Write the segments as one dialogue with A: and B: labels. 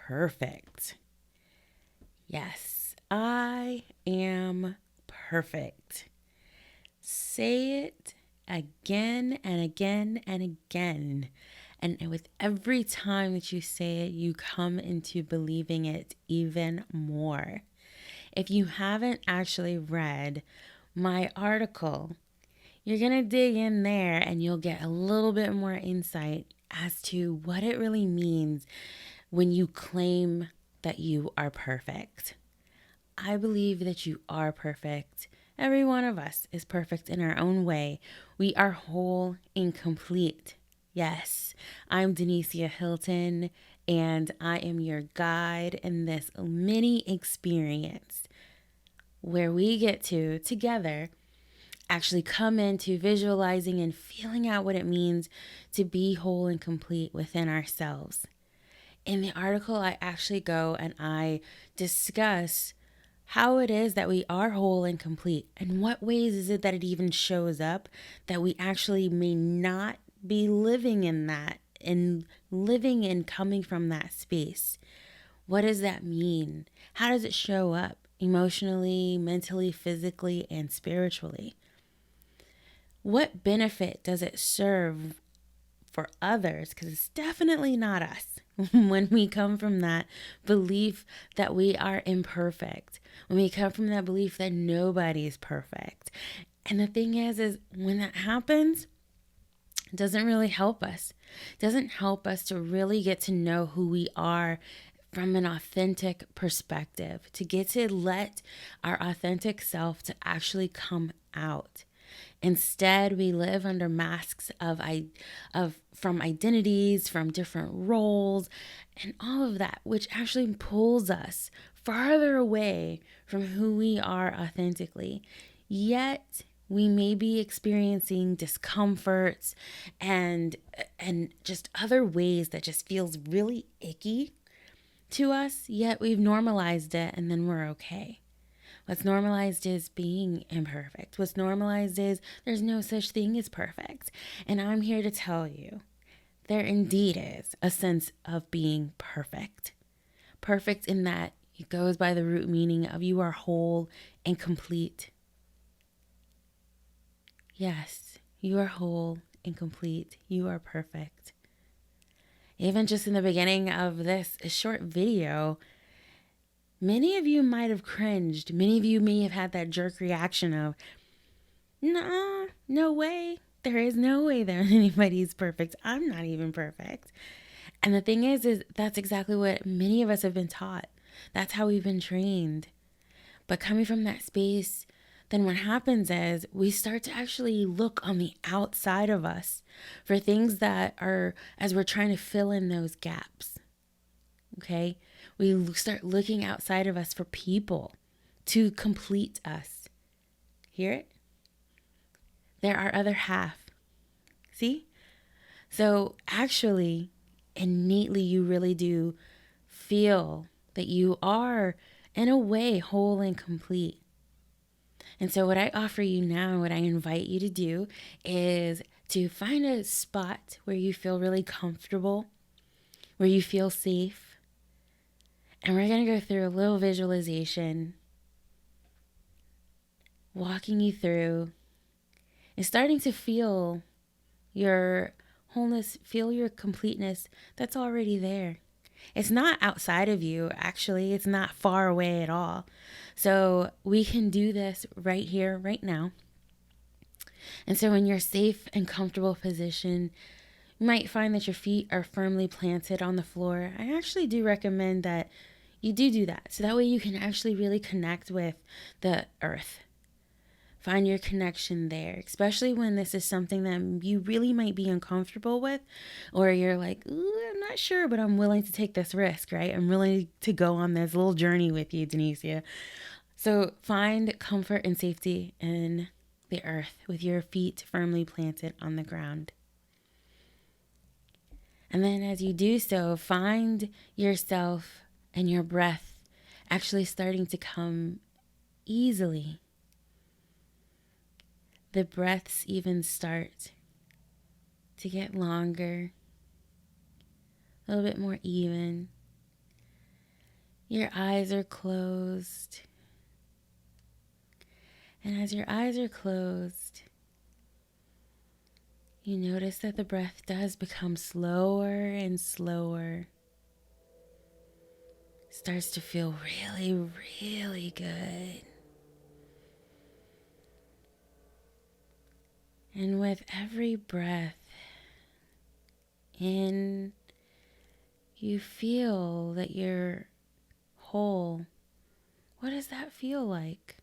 A: perfect. Yes, I am perfect. Say it again and again and again. And with every time that you say it, you come into believing it even more. If you haven't actually read my article, you're going to dig in there and you'll get a little bit more insight as to what it really means when you claim that you are perfect. I believe that you are perfect. Every one of us is perfect in our own way. We are whole and complete. Yes, I'm Denicia Hilton, and I am your guide in this mini experience where we get to, together, actually come into visualizing and feeling out what it means to be whole and complete within ourselves. In the article, I actually go and I discuss how it is that we are whole and complete, and what ways is it that it even shows up that we actually may not be living in that and living and coming from that space. What does that mean? How does it show up emotionally, mentally, physically, and spiritually? What benefit does it serve for others? Because it's definitely not us. When we come from that belief that we are imperfect, when we come from that belief that nobody's perfect. And the thing is when that happens, it doesn't really help us. It doesn't help us to really get to know who we are from an authentic perspective, to get to let our authentic self to actually come out. Instead, we live under masks of from identities, from different roles, and all of that, which actually pulls us farther away from who we are authentically. Yet, we may be experiencing discomforts and just other ways that just feels really icky to us, yet we've normalized it and then we're okay. What's normalized is being imperfect. What's normalized is there's no such thing as perfect. And I'm here to tell you, there indeed is a sense of being perfect. Perfect in that it goes by the root meaning of you are whole and complete. Yes, you are whole and complete. You are perfect. Even just in the beginning of this short video, many of you might have cringed. Many of you may have had that jerk reaction of, nah, no way. There is no way that anybody's perfect. I'm not even perfect. And the thing is that's exactly what many of us have been taught. That's how we've been trained. But coming from that space, then what happens is we start to actually look on the outside of us for things that are, as we're trying to fill in those gaps. Okay? We start looking outside of us for people to complete us. Hear it? They're our other half. See? So actually, innately, you really do feel that you are, in a way, whole and complete. And so what I offer you now, what I invite you to do is to find a spot where you feel really comfortable, where you feel safe. And we're going to go through a little visualization, walking you through and starting to feel your wholeness, feel your completeness that's already there. It's not outside of you, actually. It's not far away at all. So we can do this right here, right now. And so in your safe and comfortable position, you might find that your feet are firmly planted on the floor. I actually do recommend that you do that. So that way you can actually really connect with the earth. Find your connection there, especially when this is something that you really might be uncomfortable with, or you're like, I'm not sure, but I'm willing to take this risk, right? I'm willing to go on this little journey with you, Denicia. So find comfort and safety in the earth with your feet firmly planted on the ground. And then as you do so, find yourself and your breath actually starting to come easily. The breaths even start to get longer, a little bit more even. Your eyes are closed. And as your eyes are closed, you notice that the breath does become slower and slower. It starts to feel really, really good. And with every breath in, you feel that you're whole. What does that feel like?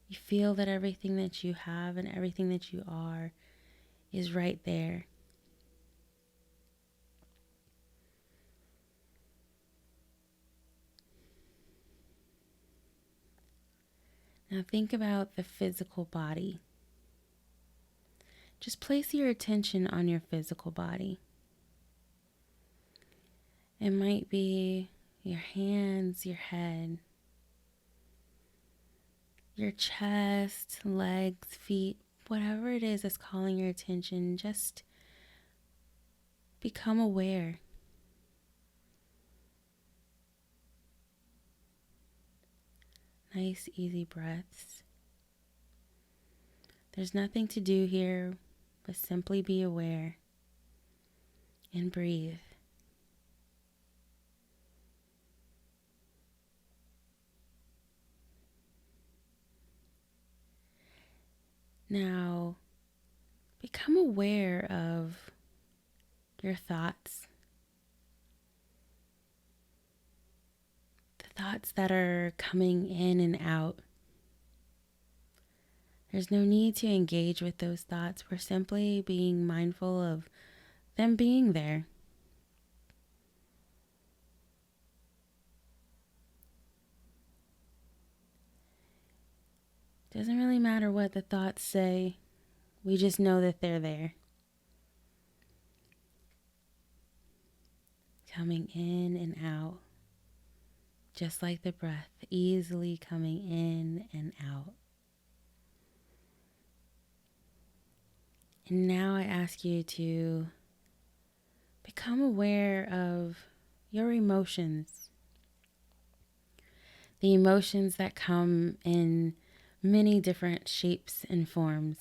A: You feel that everything that you have and everything that you are is right there. Now think about the physical body. Just place your attention on your physical body. It might be your hands, your head, your chest, legs, feet, whatever it is that's calling your attention. Just become aware. Nice, easy breaths. There's nothing to do here but simply be aware and breathe. Now, become aware of your thoughts. The thoughts that are coming in and out. There's no need to engage with those thoughts. We're simply being mindful of them being there. Doesn't really matter what the thoughts say. We just know that they're there. Coming in and out. Just like the breath, easily coming in and out. And now I ask you to become aware of your emotions. The emotions that come in many different shapes and forms.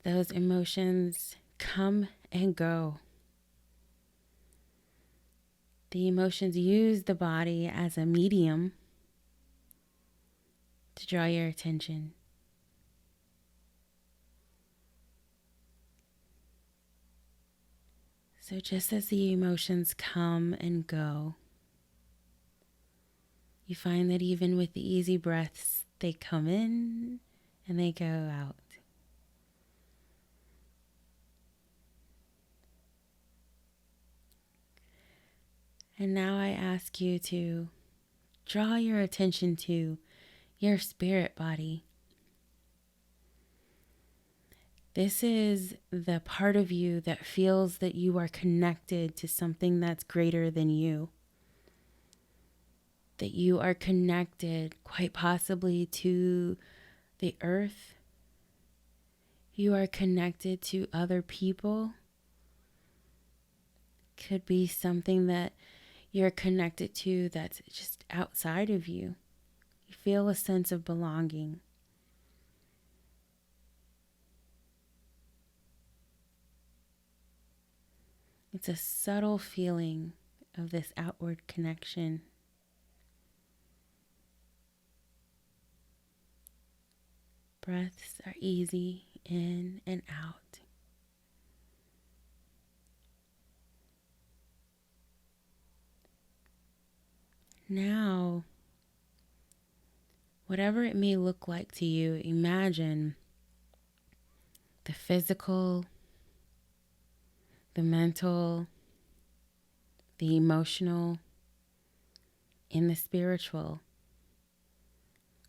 A: Those emotions come and go. The emotions use the body as a medium to draw your attention. So just as the emotions come and go, you find that even with the easy breaths, they come in and they go out. And now I ask you to draw your attention to your spirit body. This is the part of you that feels that you are connected to something that's greater than you. That you are connected quite possibly to the earth. You are connected to other people. Could be something that you're connected to that's just outside of you. You feel a sense of belonging. It's a subtle feeling of this outward connection. Breaths are easy in and out. Now, whatever it may look like to you, imagine the physical, the mental, the emotional, and the spiritual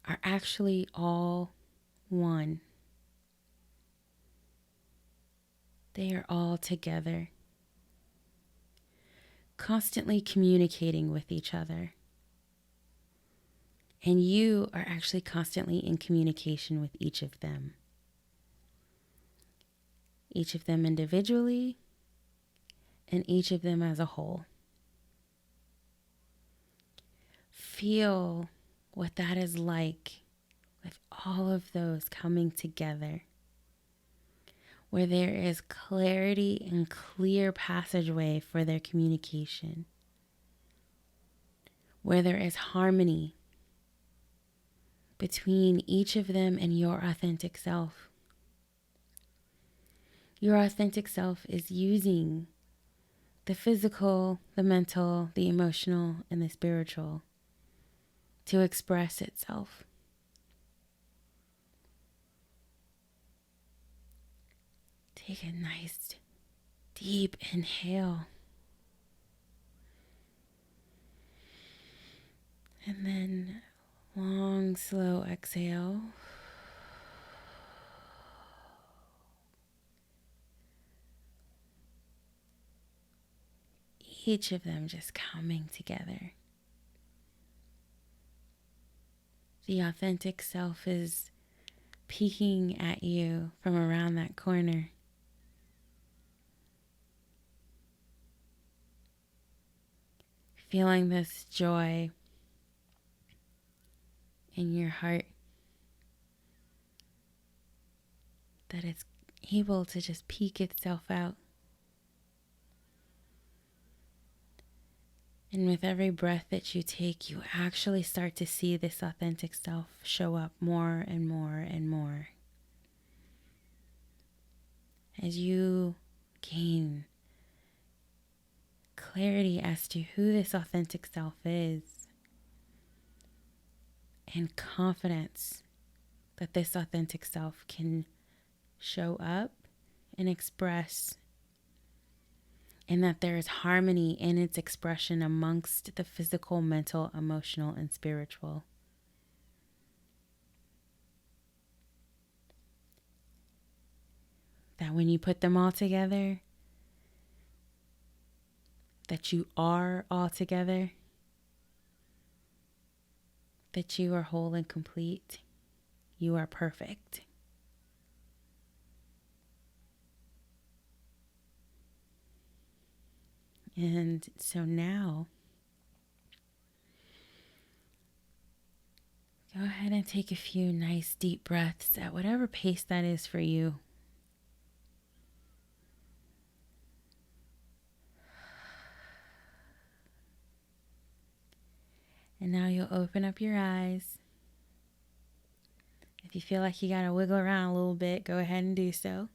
A: are actually all one. They are all together, constantly communicating with each other. And you are actually constantly in communication with each of them. each of them individually and each of them as a whole. Feel what that is like with all of those coming together, where there is clarity and clear passageway for their communication, where there is harmony between each of them and your authentic self. Your authentic self is using the physical, the mental, the emotional, and the spiritual to express itself. Take a nice deep inhale. And then long, slow exhale. Each of them just coming together. The authentic self is peeking at you from around that corner. Feeling this joy in your heart that it's able to just peek itself out. And with every breath that you take, you actually start to see this authentic self show up more and more and more. As you gain clarity as to who this authentic self is, and confidence that this authentic self can show up and express, and that there is harmony in its expression amongst the physical, mental, emotional, and spiritual. That when you put them all together, that you are all together, that you are whole and complete, you are perfect. And so now, go ahead and take a few nice deep breaths at whatever pace that is for you. And now you'll open up your eyes. If you feel like you gotta wiggle around a little bit, go ahead and do so.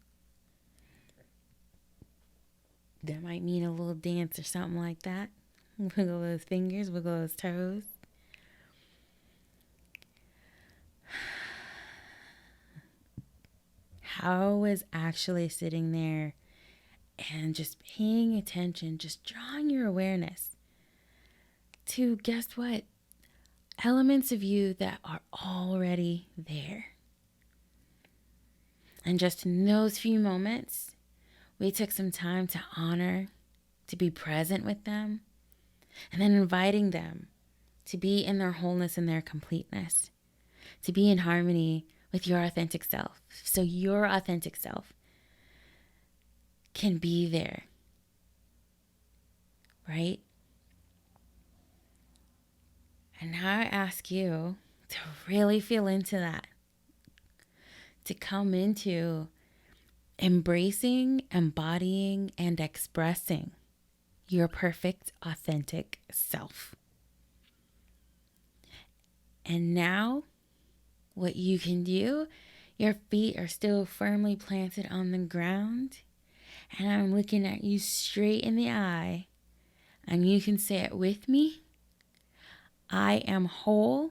A: That might mean a little dance or something like that. Wiggle those fingers, wiggle those toes. How was actually sitting there and just paying attention, just drawing your awareness to, guess what? Elements of you that are already there. And just in those few moments, we took some time to honor, to be present with them, and then inviting them to be in their wholeness and their completeness, to be in harmony with your authentic self. So your authentic self can be there, right? And now I ask you to really feel into that, to come into embracing, embodying, and expressing your perfect, authentic self. And now, what you can do, your feet are still firmly planted on the ground, and I'm looking at you straight in the eye, and you can say it with me. I am whole.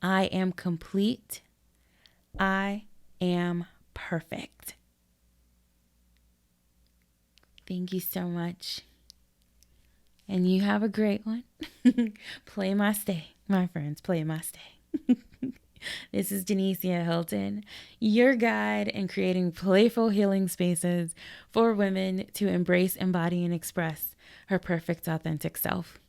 A: I am complete. I am perfect. Thank you so much. And you have a great one. Play my stay, my friends. Play my stay. This is Denicia Hilton, your guide in creating playful healing spaces for women to embrace, embody, and express her perfect, authentic self.